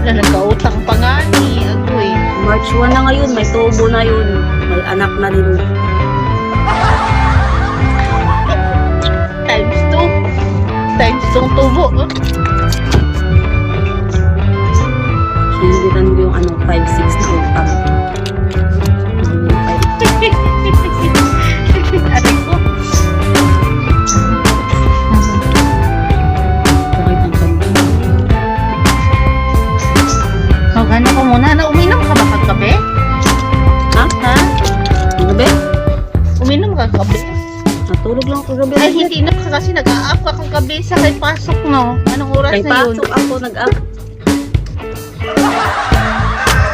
Na nagkautang pa nga ni. Agoy. March 1 na ngayon, may tubo na yun. May anak na din. Times 2. Times 2 tubo. Sinilitan ko yung 5-6 na utang. Aray ko. Bakit ang ganda? Magano ko muna. Uminom ka ba kagabi? Ha? Ha? Ang gabi? Uminom ka kagabi? Natulog lang ako gabi. Ay, hindi na ka kasi nag-a-up ka kagabi sa kay pasok, no? Anong oras Kay na yun? pasok ako, nag-up.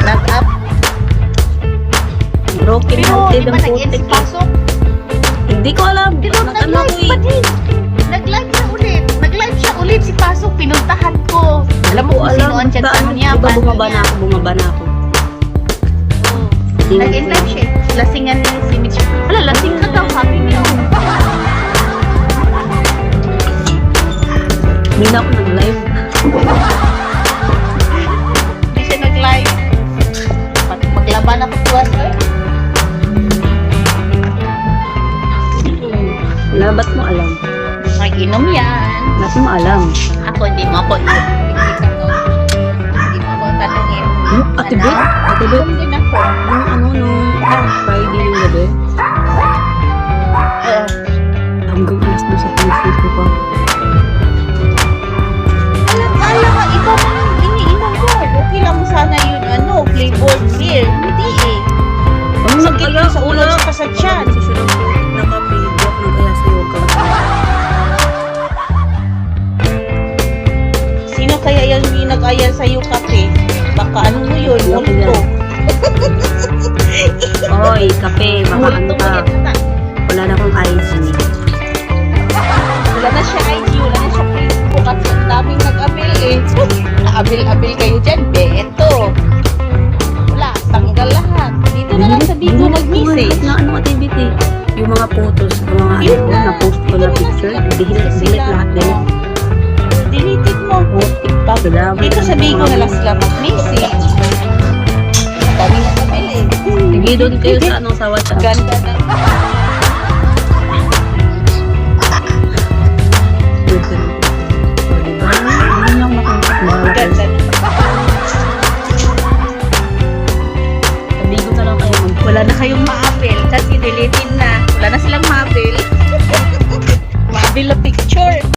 Nag-up? Broken Pero, hearted di ba ang nag-end putik. si pasok? Hindi ko alam. Pero Nag-ano ko nag-live pa din. Nag-live siya ulit. Nag-live siya ulit si pasok. Pinuntahan ko. Alam mo kung sino ang chat sa niya. Di ba paano bumaba na niya? ako, bumaba na ako. Oo. Hindi mo Nag-end live siya. Lasingan ni si Mitch. Wala, lasing ka daw. Sabi niya. Hindi na ako nag-live. Hindi siya nag-live. Maglaban ako tuwas eh. Wala, ba't mo alam? Mag-inom yan. Ba't mo alam? Ako, hindi mo ako inom. Hindi mo ako tanungin. Ate Bet? Ate Bet? Inom din ako. Nung Friday yung gabi, Oo. hanggang alas 2 sa pulis ko pa. Alam ka, iba mo yung iniinom ko. Okay lang sana yun, flavored beer. Hindi eh. Ang Sakit yun sa ulo at sa tiyan. Susunod ng putik na kape, di ako nag-aya sa'yo ka. Sino kaya yan yung nag-aya sa'yo kape? Baka ano mo yun, Ako multo. yan. Oy, kape, baka ano Multo mo ka. yan ata. Wala na akong IG. Wala na siya IG, wala na siya Facebook at ang daming nag-abil eh. Naabil-abil kayo dyan, beto. Wala, tanggal lahat. Dito na lang sa Bigo mag-message. Na ano activity? Yung mga photos, yung mga Yun ano, na. na-post ko na picture, delete lahat din. Deleted mo. Putik pa, grabe. Dito sa Bigo na lang sila mag-message. Dami na kami eh. Sige, doon kayo sa ano, sa WhatsApp. Ganda na. Hindi lang makakapag. Ganda na. Sabi ko na lang kayo mag- Wala na kayong ma-apel kasi deleted na. Wala na silang ma-apel.